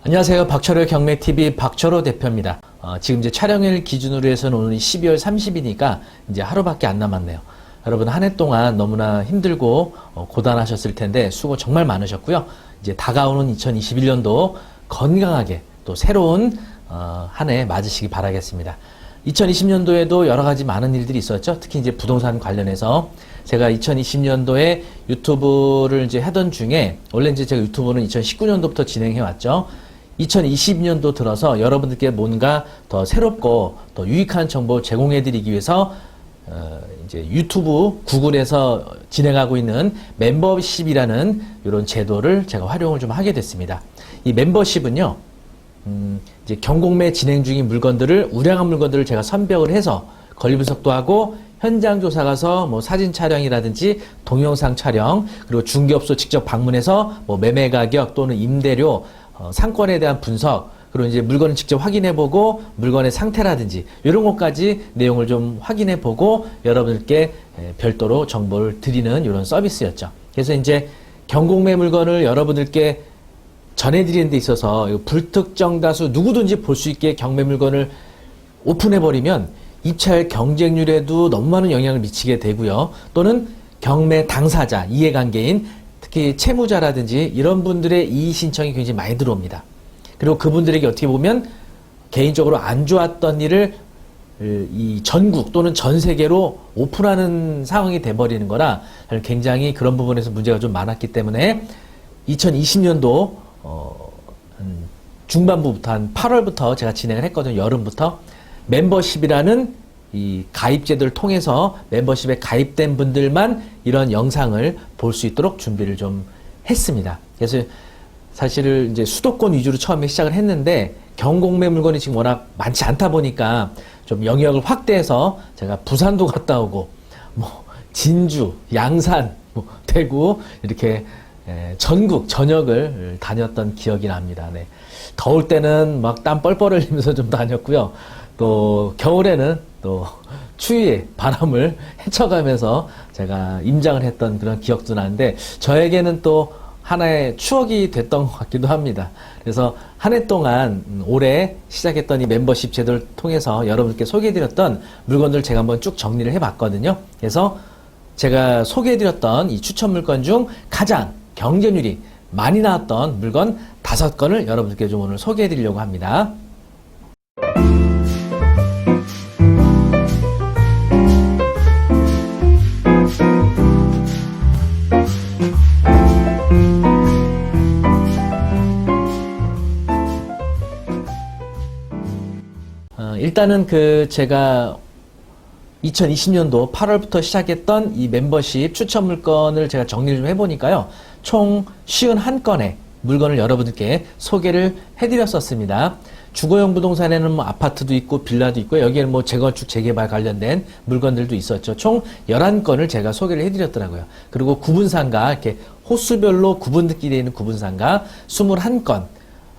안녕하세요. 박철호의 경매TV 박철호 대표입니다. 지금 이제 촬영일 기준으로 해서는 오늘이 12월 30일이니까 이제 하루밖에 안 남았네요. 여러분 한 해 동안 너무나 힘들고 고단하셨을 텐데 수고 정말 많으셨고요. 이제 다가오는 2021년도 건강하게 또 새로운 한 해 맞으시기 바라겠습니다. 2020년도에도 여러 가지 많은 일들이 있었죠. 특히 이제 부동산 관련해서 제가 2020년도에 유튜브를 이제 하던 중에 원래 이제 제가 유튜브는 2019년도부터 진행해 왔죠. 2020년도 들어서 여러분들께 뭔가 더 새롭고 더 유익한 정보 제공해 드리기 위해서 이제 유튜브 구글에서 진행하고 있는 멤버십이라는 이런 제도를 제가 활용을 좀 하게 됐습니다. 이 멤버십은요, 이제 경공매 진행 중인 물건들을, 우량한 물건들을 제가 선별을 해서 권리 분석도 하고 현장 조사 가서 뭐 사진 촬영이라든지 동영상 촬영, 그리고 중개업소 직접 방문해서 뭐 매매 가격 또는 임대료, 상권에 대한 분석, 그리고 이제 물건을 직접 확인해보고 물건의 상태라든지 이런 것까지 내용을 좀 확인해보고 여러분들께 별도로 정보를 드리는 이런 서비스였죠. 그래서 이제 경공매 물건을 여러분들께 전해드리는 데 있어서 불특정 다수 누구든지 볼 수 있게 경매 물건을 오픈해버리면 입찰 경쟁률에도 너무 많은 영향을 미치게 되고요. 또는 경매 당사자, 이해관계인, 특히 채무자라든지 이런 분들의 이의 신청이 굉장히 많이 들어옵니다. 그리고 그분들에게 어떻게 보면 개인적으로 안 좋았던 일을 이 전국 또는 전 세계로 오픈하는 상황이 돼버리는 거라 굉장히 그런 부분에서 문제가 좀 많았기 때문에 2020년도 중반부부터 한 8월부터 제가 진행을 했거든요. 여름부터 멤버십이라는 이 가입제도를 통해서 멤버십에 가입된 분들만 이런 영상을 볼 수 있도록 준비를 좀 했습니다. 그래서 사실 이제 수도권 위주로 처음에 시작을 했는데 경공매 물건이 지금 워낙 많지 않다 보니까 좀 영역을 확대해서 제가 부산도 갔다 오고 뭐 진주, 양산, 뭐 대구 이렇게 전국 전역을 다녔던 기억이 납니다. 네. 더울 때는 막 땀 뻘뻘 흘리면서 좀 다녔고요. 또 겨울에는 또 추위에 바람을 헤쳐가면서 제가 임장을 했던 그런 기억도 나는데 저에게는 또 하나의 추억이 됐던 것 같기도 합니다. 그래서 한 해 동안 올해 시작했던 이 멤버십 제도를 통해서 여러분께 소개해드렸던 물건들 제가 한번 쭉 정리를 해봤거든요. 그래서 제가 소개해드렸던 이 추천 물건 중 가장 경쟁률이 많이 나왔던 물건 5건을 여러분들께 좀 오늘 소개해드리려고 합니다. 일단은 제가 2020년도 8월부터 시작했던 이 멤버십 추천 물건을 제가 정리를 좀 해보니까요. 총 51건의 물건을 여러분들께 소개를 해드렸었습니다. 주거용 부동산에는 뭐 아파트도 있고 빌라도 있고 여기에는 뭐 재건축 재개발 관련된 물건들도 있었죠. 총 11건을 제가 소개를 해드렸더라고요. 그리고 구분상가, 이렇게 호수별로 구분들끼리 있는 구분상가 21건,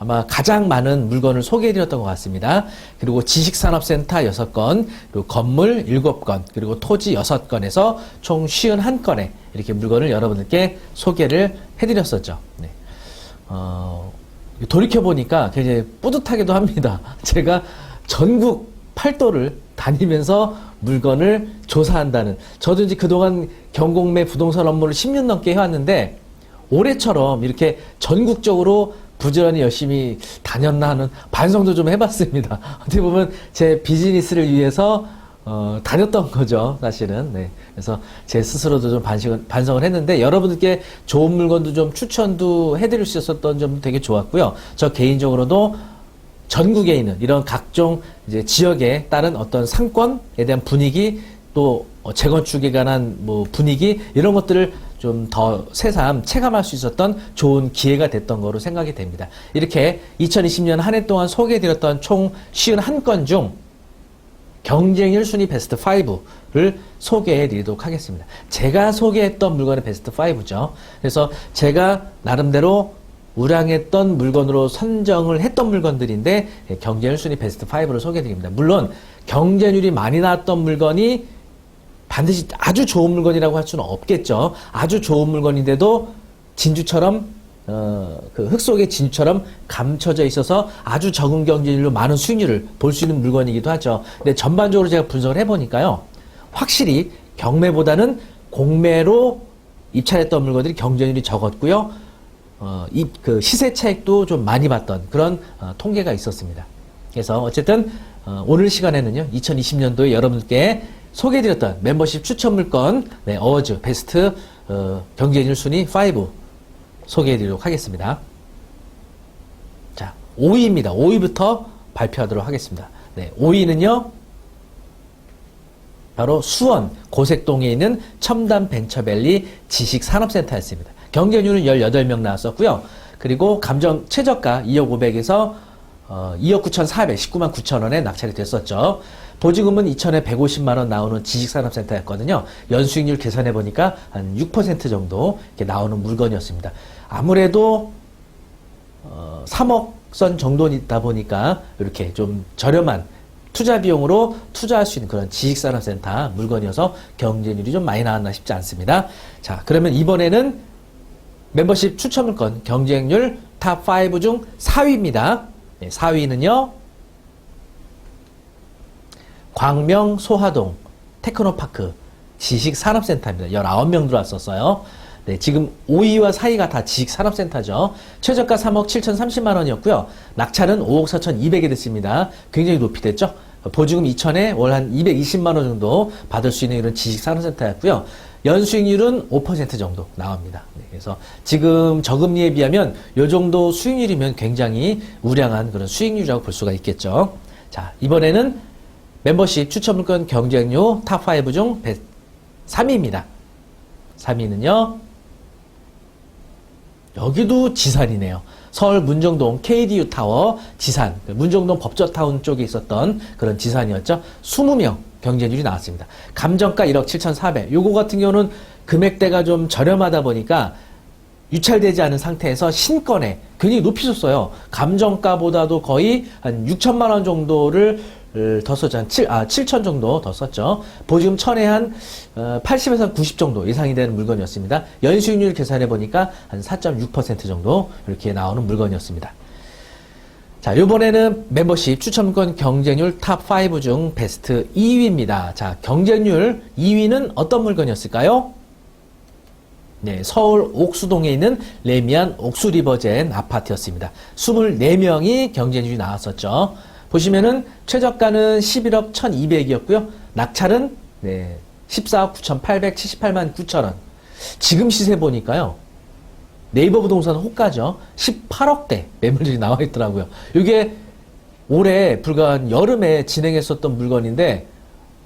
아마 가장 많은 물건을 소개해드렸던 것 같습니다. 그리고 지식산업센터 6건, 그리고 건물 7건, 그리고 토지 6건에서 총 51건의 이렇게 물건을 여러분들께 소개를 해드렸었죠. 네. 돌이켜보니까 굉장히 뿌듯하기도 합니다. 제가 전국 팔도를 다니면서 물건을 조사한다는, 저도 이제 그동안 경공매 부동산 업무를 10년 넘게 해왔는데 올해처럼 이렇게 전국적으로 부지런히 열심히 다녔나 하는 반성도 좀 해봤습니다. 어떻게 보면 제 비즈니스를 위해서 다녔던 거죠, 사실은. 네. 그래서 제 스스로도 좀 반성을 했는데 여러분들께 좋은 물건도 좀 추천도 해드릴 수 있었던 점도 되게 좋았고요. 저 개인적으로도 전국에 있는 이런 각종 이제 지역에 따른 어떤 상권에 대한 분위기, 또 재건축에 관한 뭐 분위기, 이런 것들을 좀 더 새삼 체감할 수 있었던 좋은 기회가 됐던 거로 생각이 됩니다. 이렇게 2020년 한 해 동안 소개해드렸던 총 51건 중 경쟁률 순위 베스트 5를 소개해드리도록 하겠습니다. 제가 소개했던 물건의 베스트 5죠. 그래서 제가 나름대로 우량했던 물건으로 선정을 했던 물건들인데 경쟁률 순위 베스트 5를 소개해드립니다. 물론 경쟁률이 많이 나왔던 물건이 반드시 아주 좋은 물건이라고 할 수는 없겠죠. 아주 좋은 물건인데도 진주처럼 그 흙 속의 진처럼 감춰져 있어서 아주 적은 경쟁률로 많은 수익률을 볼 수 있는 물건이기도 하죠. 근데 전반적으로 제가 분석을 해보니까요. 확실히 경매보다는 공매로 입찰했던 물건들이 경쟁률이 적었고요. 그 시세 차익도 좀 많이 봤던 그런 통계가 있었습니다. 그래서 어쨌든 오늘 시간에는요. 2020년도에 여러분께 소개해드렸던 멤버십 추천 물건 어워즈 베스트 경쟁률 순위 5 소개해드리도록 하겠습니다. 자, 5위입니다. 5위부터 발표하도록 하겠습니다. 5위는요. 바로 수원 고색동에 있는 첨단벤처밸리 지식산업센터였습니다. 경쟁률은 18명 나왔었고요. 그리고 감정 최저가 2억 500에서 2억 9,400, 19만 9천 원에 낙찰이 됐었죠. 보증금은 2천에 150만 원 나오는 지식산업센터였거든요. 연수익률 계산해보니까 한 6% 정도 이렇게 나오는 물건이었습니다. 아무래도 3억 선 정도이다 보니까 이렇게 좀 저렴한 투자 비용으로 투자할 수 있는 그런 지식산업센터 물건이어서 경쟁률이 좀 많이 나왔나 싶지 않습니다. 자, 그러면 이번에는 멤버십 추천 물건 경쟁률 탑 5 중 4위입니다. 4위는요. 광명 소화동 테크노파크 지식산업센터입니다. 19명 들어왔었어요. 지금 5위와 4위가 다 지식산업센터죠. 최저가 3억 7,030만 원이었고요. 낙찰은 5억 4,200이 됐습니다. 굉장히 높이 됐죠. 보증금 2천에 월 한 220만 원 정도 받을 수 있는 이런 지식산업센터였고요. 연수익률은 5% 정도 나옵니다. 그래서 지금 저금리에 비하면 이 정도 수익률이면 굉장히 우량한 그런 수익률이라고 볼 수가 있겠죠. 자, 이번에는 멤버십 추천물건 경쟁률 탑5 중 3위입니다. 3위는요. 여기도 지산이네요. 서울 문정동 KDU 타워 지산, 문정동 법저타운 쪽에 있었던 그런 지산이었죠. 20명 경쟁률이 나왔습니다. 감정가 1억 7,400. 요거 같은 경우는 금액대가 좀 저렴하다 보니까 유찰되지 않은 상태에서 신건에 굉장히 높이 줬어요. 감정가보다도 거의 한 6천만 원 정도를 더 썼죠. 한 7천 정도 더 썼죠. 보증금 1000에 한 80에서 90 정도 예상이 되는 물건이었습니다. 연수익률 계산해 보니까 한 4.6% 정도 이렇게 나오는 물건이었습니다. 자, 요번에는 멤버십 추천권 경쟁률 탑5 중 베스트 2위입니다. 자, 경쟁률 2위는 어떤 물건이었을까요? 네, 서울 옥수동에 있는 레미안 옥수리버젠 아파트였습니다. 24명이 경쟁률이 나왔었죠. 보시면은 최저가는 11억 1200이었고요. 낙찰은 14억 9878만 9천원. 지금 시세 보니까요. 네이버 부동산 호가죠. 18억대 매물들이 나와 있더라고요. 이게 올해 불과 한 여름에 진행했었던 물건인데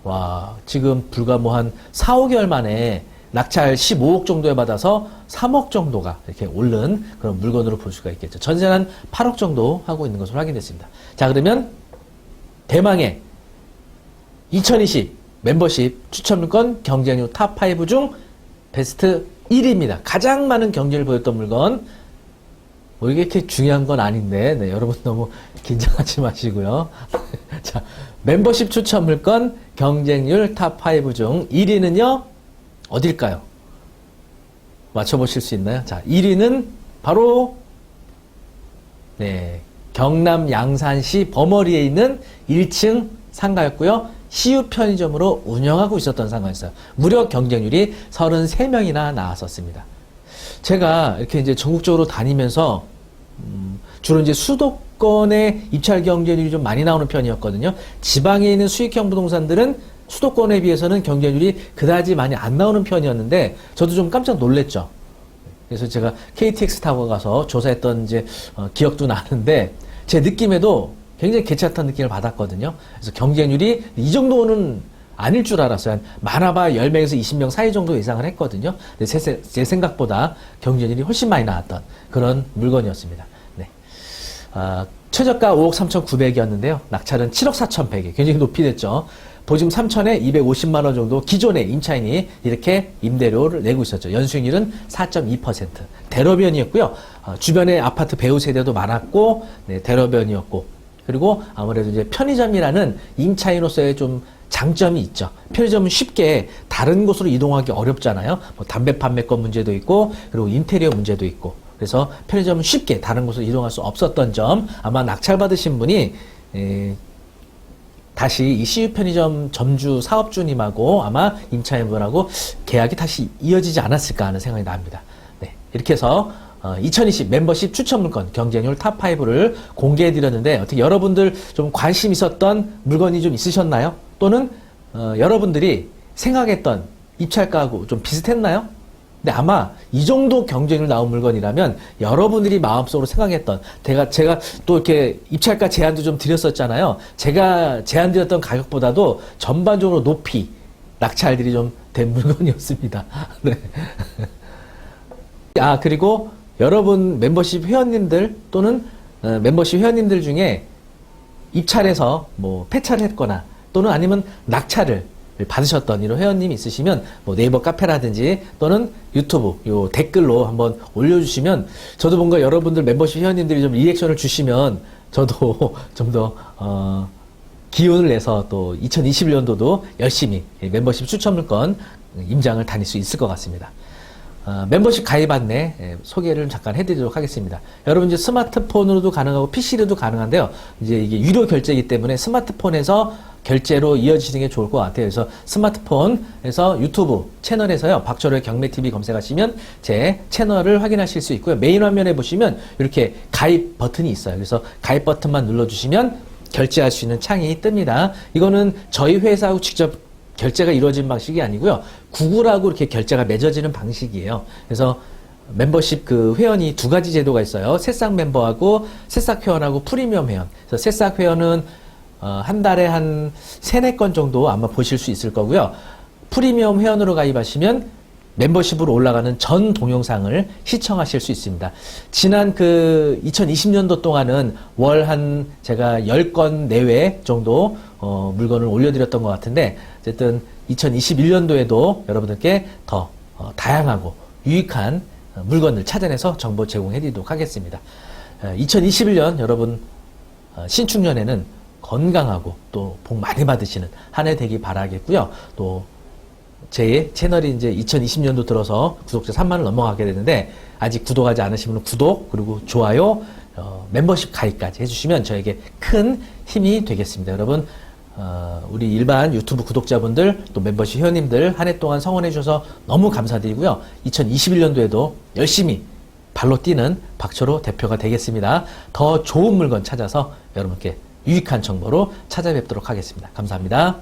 와, 지금 불과 뭐 한 4, 5개월 만에 낙찰 15억 정도에 받아서 3억 정도가 이렇게 오른 그런 물건으로 볼 수가 있겠죠. 전세는 한 8억 정도 하고 있는 것으로 확인됐습니다. 자, 그러면 대망의 2020 멤버십 추천물건 경쟁률 탑5 중 베스트 1위입니다. 가장 많은 경쟁을 보였던 물건. 뭐 이게 이렇게 중요한 건 아닌데, 여러분 너무 긴장하지 마시고요. 자, 멤버십 추천물건 경쟁률 탑5 중 1위는요, 어딜까요? 맞춰보실 수 있나요? 자, 1위는 바로, 경남 양산시 범어리에 있는 1층 상가였고요. CU 편의점으로 운영하고 있었던 상가였어요. 무려 경쟁률이 33명이나 나왔었습니다. 제가 이렇게 이제 전국적으로 다니면서, 주로 이제 수도권의 입찰 경쟁률이 좀 많이 나오는 편이었거든요. 지방에 있는 수익형 부동산들은 수도권에 비해서는 경쟁률이 그다지 많이 안 나오는 편이었는데, 저도 좀 깜짝 놀랐죠. 그래서 제가 KTX 타고 가서 조사했던 이제, 기억도 나는데, 제 느낌에도 굉장히 괜찮다는 느낌을 받았거든요. 그래서 경쟁률이 이 정도는 아닐 줄 알았어요. 한 많아봐야 10명에서 20명 사이 정도 예상을 했거든요. 근데 제 생각보다 경쟁률이 훨씬 많이 나왔던 그런 물건이었습니다. 최저가 5억 3,900이었는데요. 낙찰은 7억 4,100이 굉장히 높이 됐죠. 보증금 3천에 250만 원 정도 기존의 임차인이 이렇게 임대료를 내고 있었죠. 연수익률은 4.2%. 대로변이었고요. 주변에 아파트 배우 세대도 많았고, 대로변이었고, 그리고 아무래도 이제 편의점이라는 임차인으로서의 좀 장점이 있죠. 편의점은 쉽게 다른 곳으로 이동하기 어렵잖아요. 뭐 담배 판매권 문제도 있고, 그리고 인테리어 문제도 있고, 그래서 편의점은 쉽게 다른 곳으로 이동할 수 없었던 점, 아마 낙찰받으신 분이 다시 이 CU 편의점 점주 사업주님하고 아마 임차인분하고 계약이 다시 이어지지 않았을까 하는 생각이 납니다. 네, 이렇게 해서 2020 멤버십 추천 물건 경쟁률 탑5를 공개해 드렸는데, 어떻게 여러분들 좀 관심 있었던 물건이 좀 있으셨나요? 또는 여러분들이 생각했던 입찰가하고 좀 비슷했나요? 근데 아마 이 정도 경쟁률 나온 물건이라면 여러분들이 마음속으로 생각했던, 제가 또 이렇게 입찰가 제한도 좀 드렸었잖아요. 제가 제한 드렸던 가격보다도 전반적으로 높이 낙찰들이 좀 된 물건이었습니다. 네. 그리고 여러분 멤버십 회원님들 또는 멤버십 회원님들 중에 입찰해서 뭐 폐차를 했거나 또는 아니면 낙찰을 받으셨던 이런 회원님이 있으시면 뭐 네이버 카페라든지 또는 유튜브 요 댓글로 한번 올려주시면, 저도 뭔가 여러분들 멤버십 회원님들이 좀 리액션을 주시면 저도 좀 더 기운을 내서 또 2021년도도 열심히 멤버십 추천 물건 임장을 다닐 수 있을 것 같습니다. 멤버십 가입 안내 소개를 잠깐 해드리도록 하겠습니다. 여러분 이제 스마트폰으로도 가능하고 PC로도 가능한데요. 이제 이게 유료 결제이기 때문에 스마트폰에서 결제로 이어지는 게 좋을 것 같아요. 그래서 스마트폰에서 유튜브 채널에서요, 박철호의 경매TV 검색하시면 제 채널을 확인하실 수 있고요. 메인 화면에 보시면 이렇게 가입 버튼이 있어요. 그래서 가입 버튼만 눌러주시면 결제할 수 있는 창이 뜹니다. 이거는 저희 회사하고 직접 결제가 이루어진 방식이 아니고요. 구글하고 이렇게 결제가 맺어지는 방식이에요. 그래서 멤버십 그 회원이 두 가지 제도가 있어요. 새싹 멤버하고 새싹 회원하고 프리미엄 회원. 그래서 새싹 회원은 한 달에 한 3-4건 정도 아마 보실 수 있을 거고요. 프리미엄 회원으로 가입하시면 멤버십으로 올라가는 전 동영상을 시청하실 수 있습니다. 지난 그 2020년도 동안은 월 한 제가 10건 내외 정도 물건을 올려드렸던 것 같은데, 어쨌든 2021년도에도 여러분들께 더 다양하고 유익한 물건을 찾아내서 정보 제공해 드리도록 하겠습니다. 2021년 여러분 신축년에는 건강하고 또 복 많이 받으시는 한 해 되기 바라겠고요. 또 제 채널이 이제 2020년도 들어서 구독자 3만을 넘어가게 되는데, 아직 구독하지 않으신 분은 구독, 그리고 좋아요, 멤버십 가입까지 해주시면 저에게 큰 힘이 되겠습니다. 여러분, 우리 일반 유튜브 구독자분들, 또 멤버십 회원님들 한 해 동안 성원해 주셔서 너무 감사드리고요. 2021년도에도 열심히 발로 뛰는 박철호 대표가 되겠습니다. 더 좋은 물건 찾아서 여러분께 유익한 정보로 찾아뵙도록 하겠습니다. 감사합니다.